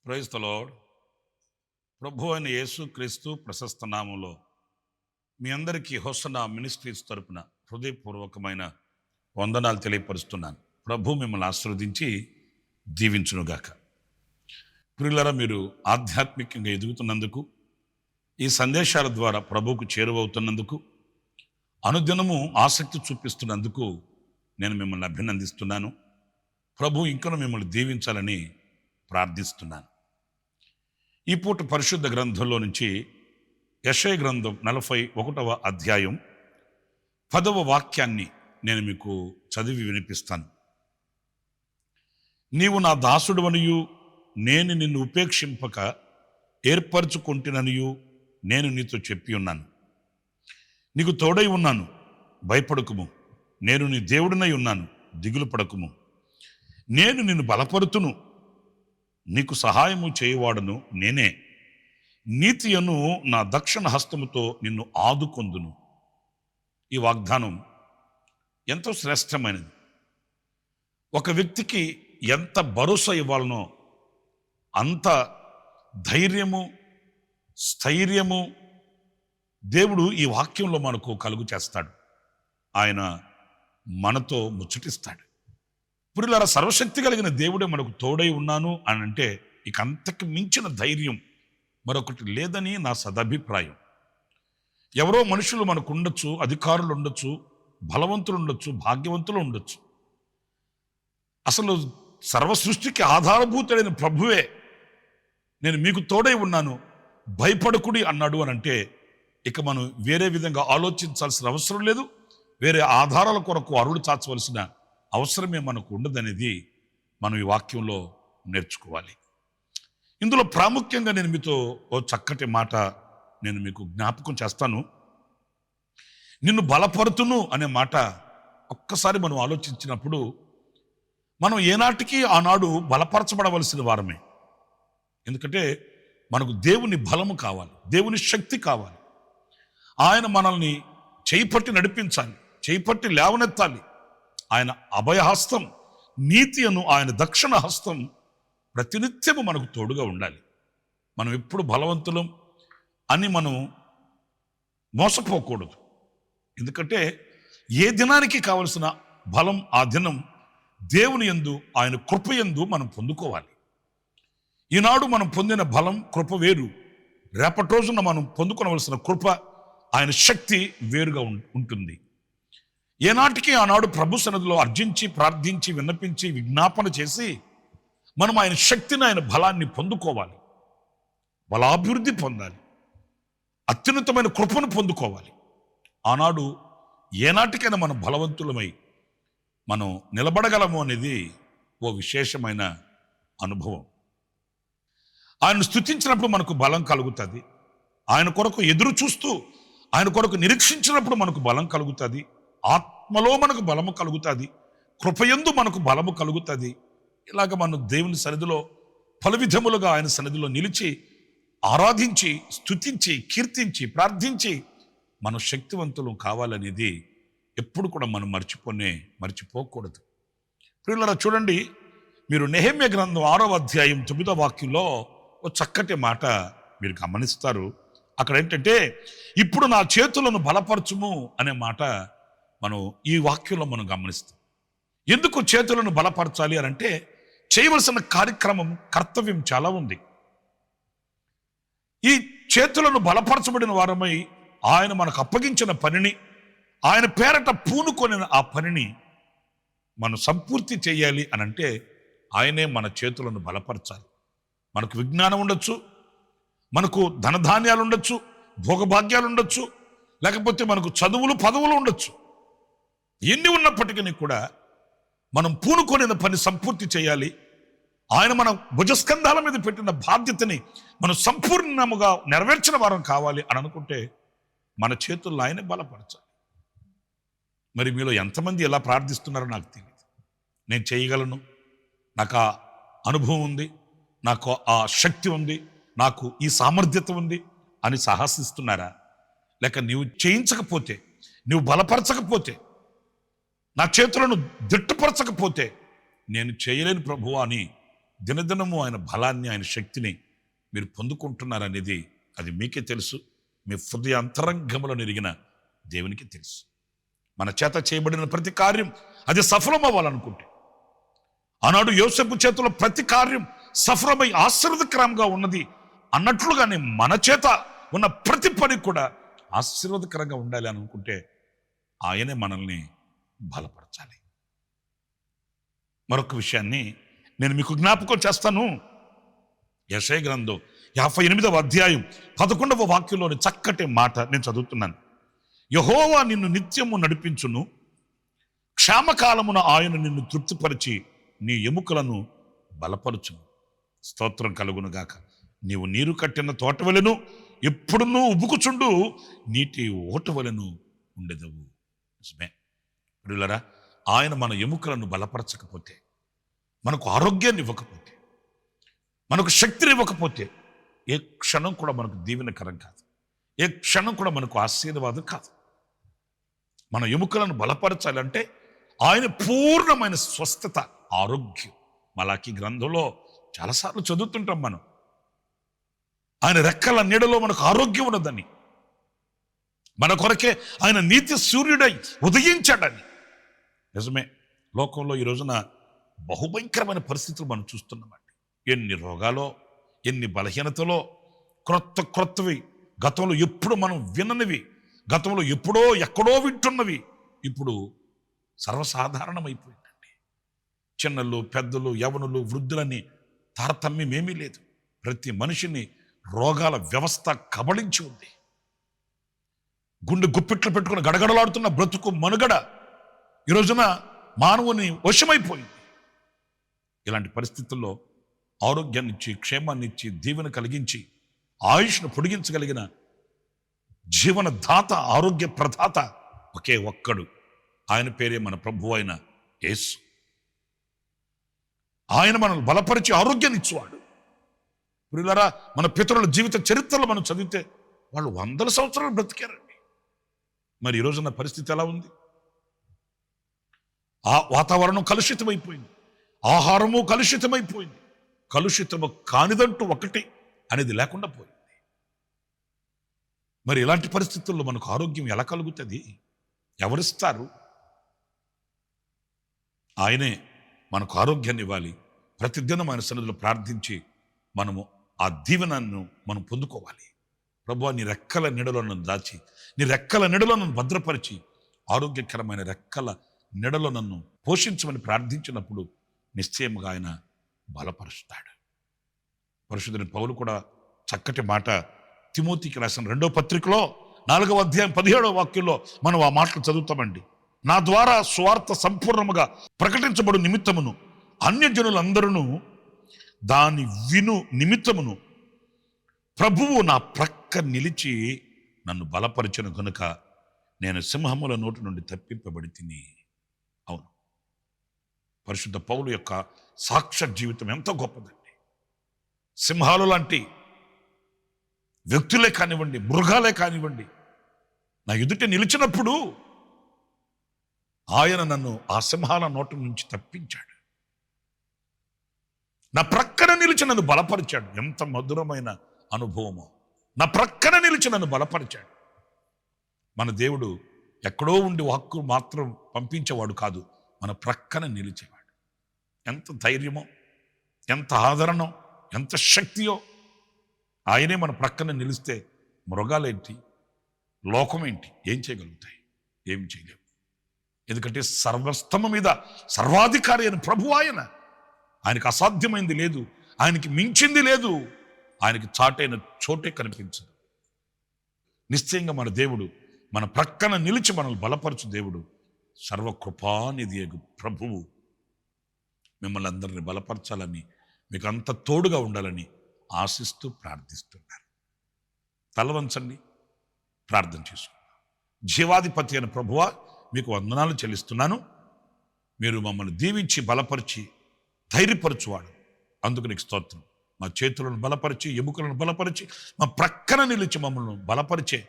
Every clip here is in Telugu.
Praise the lord. ప్రభు అయిన యేసు క్రీస్తు ప్రశస్త నామంలో మీ అందరికీ హోసన్నా మినిస్ట్రీస్ తరపున హృదయపూర్వకమైన వందనాలు తెలియపరుస్తున్నాను. ప్రభు మిమ్మల్ని ఆశీర్వదించి దీవించునుగాక. ప్రియులారా, మీరు ఆధ్యాత్మికంగా ఎదుగుతున్నందుకు, ఈ సందేశాల ద్వారా ప్రభువుకు చేరువవుతున్నందుకు, అనుదినము ఆసక్తి చూపిస్తున్నందుకు నేను మిమ్మల్ని అభినందిస్తున్నాను. ప్రభు ఇంకను మిమ్మల్ని దీవించాలని ప్రార్థిస్తున్నాను. ఈ పూట పరిశుద్ధ గ్రంథంలో నుంచి యెషయా గ్రంథం 41వ అధ్యాయం 10వ వాక్యాన్ని నేను మీకు చదివి వినిపిస్తాను. నీవు నా దాసుడువనియు నేను నిన్ను ఉపేక్షింపక ఏర్పరచుకుంటుననియు నేను నీతో చెప్పి ఉన్నాను. నీకు తోడై ఉన్నాను, భయపడకుము. నేను నీ దేవుడినై ఉన్నాను, దిగులు పడకుము. నేను నిన్ను బలపరుతును, నీకు సహాయము చేయవాడును నేనే. నీతియను నా దక్షిణ హస్తముతో నిన్ను ఆదుకొందును. ఈ వాగ్దానం ఎంతో శ్రేష్టమైనది. ఒక వ్యక్తికి ఎంత భరోసా ఇవ్వాలనో అంత ధైర్యము, స్థైర్యము దేవుడు ఈ వాక్యంలో మనకు కలుగు చేస్తాడు. ఆయన మనతో ముచ్చటిస్తాడు. పురులారా, సర్వశక్తి కలిగిన దేవుడే మనకు తోడై ఉన్నాను అని అంటే ఇక అంతకు మించిన ధైర్యం మరొకటి లేదని నా సదభిప్రాయం. ఎవరో మనుషులు మనకు ఉండొచ్చు, అధికారులు ఉండొచ్చు, బలవంతులు ఉండొచ్చు, భాగ్యవంతులు ఉండొచ్చు. అసలు సర్వసృష్టికి ఆధారభూతుడైన ప్రభువే నేను మీకు తోడై ఉన్నాను, భయపడకుడి అన్నాడు అని అంటే ఇక మనం వేరే విధంగా ఆలోచించాల్సిన అవసరం లేదు. వేరే ఆధారాల కొరకు అరుడు చాచవలసిన అవసరమే మనకు ఉండదనేది మనం ఈ వాక్యంలో నేర్చుకోవాలి. ఇందులో ప్రాముఖ్యంగా నేను మీతో ఓ చక్కటి మాట నేను మీకు జ్ఞాపకం చేస్తాను. నిన్ను బలపరుతును అనే మాట ఒక్కసారి మనం ఆలోచించినప్పుడు మనం ఏనాటికి ఆనాడు బలపరచబడవలసిన వారమే. ఎందుకంటే మనకు దేవుని బలము కావాలి, దేవుని శక్తి కావాలి. ఆయన మనల్ని చేయిపట్టి నడిపించాలి, చేయిపట్టి లేవనెత్తాలి. ఆయన అభయహస్తం, నీతి అను ఆయన దక్షిణ హస్తం ప్రతినిత్యము మనకు తోడుగా ఉండాలి. మనం ఎప్పుడు బలవంతులం అని మనం మోసపోకూడదు. ఎందుకంటే ఏ దినానికి కావలసిన బలం ఆ దినం దేవుని యందు, ఆయన కృప యందు మనం పొందుకోవాలి. ఈనాడు మనం పొందిన బలం, కృప వేరు. రేపటి రోజున మనం పొందుకోవలసిన కృప, ఆయన శక్తి వేరుగా ఉంటుంది. ఏనాటికి ఆనాడు ప్రభు సన్నిధిలో అర్జించి, ప్రార్థించి, విన్నపించి, విజ్ఞాపన చేసి మనం ఆయన శక్తిని, ఆయన బలాన్ని పొందుకోవాలి, బలాభివృద్ధి పొందాలి, అత్యున్నతమైన కృపను పొందుకోవాలి. ఆనాడు ఏనాటికైనా మనం బలవంతులమై మనం నిలబడగలము అనేది ఓ విశేషమైన అనుభవం. ఆయన స్తుతించినప్పుడు మనకు బలం కలుగుతుంది. ఆయన కొరకు ఎదురు చూస్తూ ఆయన కొరకు నిరీక్షించినప్పుడు మనకు బలం కలుగుతుంది. ఆత్మలో మనకు బలము కలుగుతుంది, కృపయందు మనకు బలము కలుగుతుంది. ఇలాగ మనం దేవుని సన్నిధిలో పలు విధములుగా ఆయన సన్నిధిలో నిలిచి ఆరాధించి, స్తుతించి, కీర్తించి, ప్రార్థించి మనం శక్తివంతులు కావాలనేది ఎప్పుడు కూడా మనం మర్చిపోకూడదు. ప్రియులారా, చూడండి, మీరు నెహెమ్యా గ్రంథం 6వ అధ్యాయం 9వ వాక్యంలో ఓ చక్కటి మాట మీరు గమనిస్తారు. అక్కడ ఏంటంటే, ఇప్పుడు నా చేతులను బలపరచుము అనే మాట మనం ఈ వాక్యంలో మనం గమనిస్తాం. ఎందుకు చేతులను బలపరచాలి అని అంటే, చేయవలసిన కార్యక్రమం, కర్తవ్యం చాలా ఉంది. ఈ చేతులను బలపరచబడిన వారమై ఆయన మనకు అప్పగించిన పనిని, ఆయన పేరట పూనుకొని ఆ పనిని మనం సంపూర్తి చేయాలి అని అంటే ఆయనే మన చేతులను బలపరచాలి. మనకు విజ్ఞానం ఉండొచ్చు, మనకు ధనధాన్యాలు ఉండొచ్చు, భోగభాగ్యాలు ఉండొచ్చు, లేకపోతే మనకు చదువులు, పదవులు ఉండొచ్చు. ఎన్ని ఉన్నప్పటికీ కూడా మనం పూనుకొనిన పని సంపూర్తి చేయాలి. ఆయన మన భుజస్కంధాల మీద పెట్టిన బాధ్యతని మనం సంపూర్ణముగా నెరవేర్చిన వారం కావాలి అని అనుకుంటే మన చేతుల్లో ఆయనే బలపరచాలి. మరి మీలో ఎంతమంది ఎలా ప్రార్థిస్తున్నారో నాకు తెలియదు. నేను చేయగలను, నాకు ఆ అనుభవం ఉంది, నాకు ఆ శక్తి ఉంది, నాకు ఈ సామర్థ్యత ఉంది అని సాహసిస్తున్నారా? లేక నీవు చేయించకపోతే, నువ్వు బలపరచకపోతే, నా చేతులను దిట్టుపరచకపోతే నేను చేయలేని ప్రభువా అని దినదినము ఆయన బలాన్ని, ఆయన శక్తిని మీరు పొందుకుంటున్నారనేది అది మీకే తెలుసు. మీ హృదయ అంతరంగంలో నెరిగిన దేవునికి తెలుసు. మన చేత చేయబడిన ప్రతి కార్యం అది సఫలం అవ్వాలనుకుంటే, ఆనాడు యోసేపు చేతిలో ప్రతి కార్యం సఫలమై ఆశీర్వదకరంగా ఉన్నది అన్నట్లుగానే మన చేత ఉన్న ప్రతి పని కూడా ఆశీర్వాదకరంగా ఉండాలి అని అనుకుంటే ఆయనే మనల్ని బలపరచాలి. మరొక విషయాన్ని నేను మీకు జ్ఞాపకం చేస్తాను. యెషయా గ్రంథం 58వ అధ్యాయం 11వ వాక్యంలోని చక్కటి మాట నేను చదువుతున్నాను. యెహోవా నిన్ను నిత్యము నడిపించును, క్షామకాలమున ఆయన నిన్ను తృప్తిపరిచి నీ ఎముకలను బలపరచును. స్తోత్రం కలుగును గాక. నీవు నీరు కట్టిన తోటవలెను, ఎప్పుడునూ ఉబుకుచుండు నీటి ఓటవలెను ఉండెదవు. నిజమే ప్రియులారా, ఆయన మన ఎముకలను బలపరచకపోతే, మనకు ఆరోగ్యాన్ని ఇవ్వకపోతే, మనకు శక్తిని ఇవ్వకపోతే ఏ క్షణం కూడా మనకు దీవెనకరం కాదు, ఏ క్షణం కూడా మనకు ఆశీర్వాదం కాదు. మన ఎముకలను బలపరచాలంటే ఆయన పూర్ణమైన స్వస్థత, ఆరోగ్యం. మలాకీ గ్రంథంలో చాలాసార్లు చదువుతుంటాం మనం, ఆయన రెక్కల నీడలో మనకు ఆరోగ్యం ఉన్నదని, మన కొరకే ఆయన నీతి సూర్యుడై ఉదయించాడని. నిజమే, లోకంలో ఈ రోజున బహుభయంకరమైన పరిస్థితులు మనం చూస్తున్నామండి. ఎన్ని రోగాలో, ఎన్ని బలహీనతలో, క్రొత్తవి, గతంలో ఎప్పుడు మనం విననివి, గతంలో ఎప్పుడో ఎక్కడో వింటున్నవి ఇప్పుడు సర్వసాధారణమైపోయిందండి. చిన్నలు, పెద్దలు, యవనులు, వృద్ధులని తారతమ్యం ఏమీ లేదు. ప్రతి మనిషిని రోగాల వ్యవస్థ కబళించి ఉంది. గుండె గుప్పిట్లు పెట్టుకుని గడగడలాడుతున్న బ్రతుకు మనుగడ ఈ రోజున మానవుని వశమైపోయింది. ఇలాంటి పరిస్థితుల్లో ఆరోగ్యాన్ని ఇచ్చి, క్షేమాన్ని ఇచ్చి, దీవెన కలిగించి, ఆయుష్ను పొడిగించగలిగిన జీవన దాత, ఆరోగ్య ప్రదాత ఒకే ఒక్కడు. ఆయన పేరే మన ప్రభువు అయిన యేసు. ఆయన మనల్ని బలపరిచి ఆరోగ్యాన్ని ఇచ్చేవాడు. ప్రియులారా, మన పితరుల జీవిత చరిత్రలో మనం చదివితే వాళ్ళు 100 సంవత్సరాలు బ్రతికారండి. మరి ఈ రోజున పరిస్థితి ఎలా ఉంది? ఆ వాతావరణం కలుషితమైపోయింది, ఆహారము కలుషితమైపోయింది. కలుషితము కానిదంటూ ఒకటి అనేది లేకుండా పోయింది. మరి ఇలాంటి పరిస్థితుల్లో మనకు ఆరోగ్యం ఎలా కలుగుతుంది? ఎవరిస్తారు? ఆయనే మనకు ఆరోగ్యాన్ని ఇవ్వాలి. ప్రతిదినం ఆయన సన్నిధిలో ప్రార్థించి మనము ఆ దీవెనను మనం పొందుకోవాలి. ప్రభువా, నీ రెక్కల నీడలో నన్ను దాచి, నీ రెక్కల నీడలో నన్ను భద్రపరిచి, ఆరోగ్యకరమైన రెక్కల నీడలో నన్ను పోషించమని ప్రార్థించినప్పుడు నిశ్చయముగా ఆయన బలపరుస్తాడు. పరిశుద్ధుని పౌలు కూడా చక్కటి మాట తిమోతికి రాసిన 2వ పత్రికలో 4వ అధ్యాయం 17వ వాక్యంలో మనం ఆ మాటలు చదువుతామండి. నా ద్వారా సువార్త సంపూర్ణముగా ప్రకటించబడు నిమిత్తమును అన్యజనులందరూ దాని విను నిమిత్తమును ప్రభువు నా ప్రక్క నిలిచి నన్ను బలపరిచిన కనుక నేను సింహముల నోటి నుండి తప్పింపబడి తిని. అవును, పరిశుద్ధ పౌలు యొక్క సాక్ష్య జీవితం ఎంత గొప్పదండి. సింహాలు లాంటి వ్యక్తులే కానివ్వండి, మృగాలే కానివ్వండి, నా ఎదుట నిలిచినప్పుడు ఆయన నన్ను ఆ సింహాల నోటి నుంచి తప్పించాడు. నా ప్రక్కన నిలిచి నన్ను బలపరిచాడు. ఎంత మధురమైన అనుభవమో. నా ప్రక్కన నిలిచి నన్ను బలపరిచాడు. మన దేవుడు ఎక్కడో ఉండి వాక్కు మాత్రం పంపించేవాడు కాదు, మన ప్రక్కన నిలిచేవాడు. ఎంత ధైర్యమో, ఎంత ఆదరణో, ఎంత శక్తియో. ఆయనే మన ప్రక్కన నిలిస్తే మృగాలేంటి, లోకమేంటి ఏం చేయగలుగుతాయి? ఏం చేయలేవు. ఎందుకంటే సర్వస్తమ మీద సర్వాధికారి అయిన ప్రభు ఆయన. ఆయనకు అసాధ్యమైంది లేదు, ఆయనకి మించింది లేదు, ఆయనకి చాటైన చోటే కనిపించదు. నిశ్చయంగా మన దేవుడు మన ప్రక్కన నిలిచి మనల్ని బలపరచు దేవుడు, సర్వకృపానిధి ప్రభువు మిమ్మల్ని అందరినీ బలపరచాలని, మీకు అంత తోడుగా ఉండాలని ఆశిస్తూ ప్రార్థిస్తున్నారు. తలవంచండి, ప్రార్థన చేసుకుందాం. జీవాధిపతి అయిన ప్రభువా, మీకు వందనాలు చెల్లిస్తున్నాను. మీరు మమ్మల్ని దీవించి బలపరిచి ధైర్యపరచువాడు. అందుకు నీకు స్తోత్రం. మా చేతులను బలపరిచి, ఎముకలను బలపరిచి, మా ప్రక్కన నిలిచి మమ్మల్ని బలపరిచే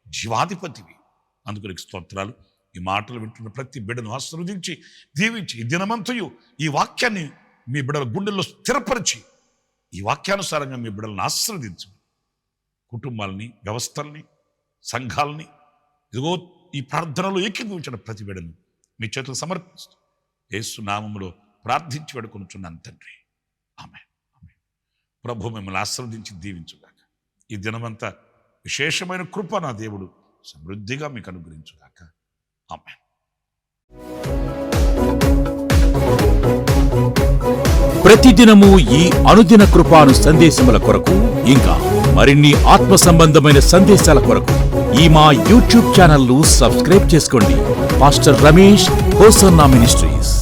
జీవాధిపతివి. అందుకు నీకు స్తోత్రాలు. ఈ మాటలు వింటున్న ప్రతి బిడ్డను ఆశీర్వదించి దీవించి, ఈ దినమంతయు ఈ వాక్యాన్ని మీ బిడ్డల గుండెల్లో స్థిరపరిచి, ఈ వాక్యానుసారంగా మీ బిడ్డలను ఆశీర్వదించు. కుటుంబాలని, వ్యవస్థల్ని, సంఘాలని, ఇదిగో ఈ ప్రార్థనలో ఏకీభవించిన ప్రతి బిడ్డను మీ చేతులు సమర్పిస్తూ యేసు నామములో ప్రార్థించి వేడుకొనుచున్నాను తండ్రి. ఆమేన్. ప్రభు మిమ్మల్ని ఆశీర్వదించి దీవించుగాక. ఈ దినమంతా విశేషమైన కృప నా దేవుడు సమృద్ధిగా మీకు అనుగ్రహించుగాక. ఆమేన్. ప్రతిదినము ఈ అనుదిన కృపాను సందేశముల కొరకు, ఇంకా మరిన్ని ఆత్మ సంబంధమైన సందేశాల కొరకు ఈ మా యూట్యూబ్ ఛానల్ ను సబ్స్క్రైబ్ చేసుకోండి. Pastor Ramesh hosanna ministries.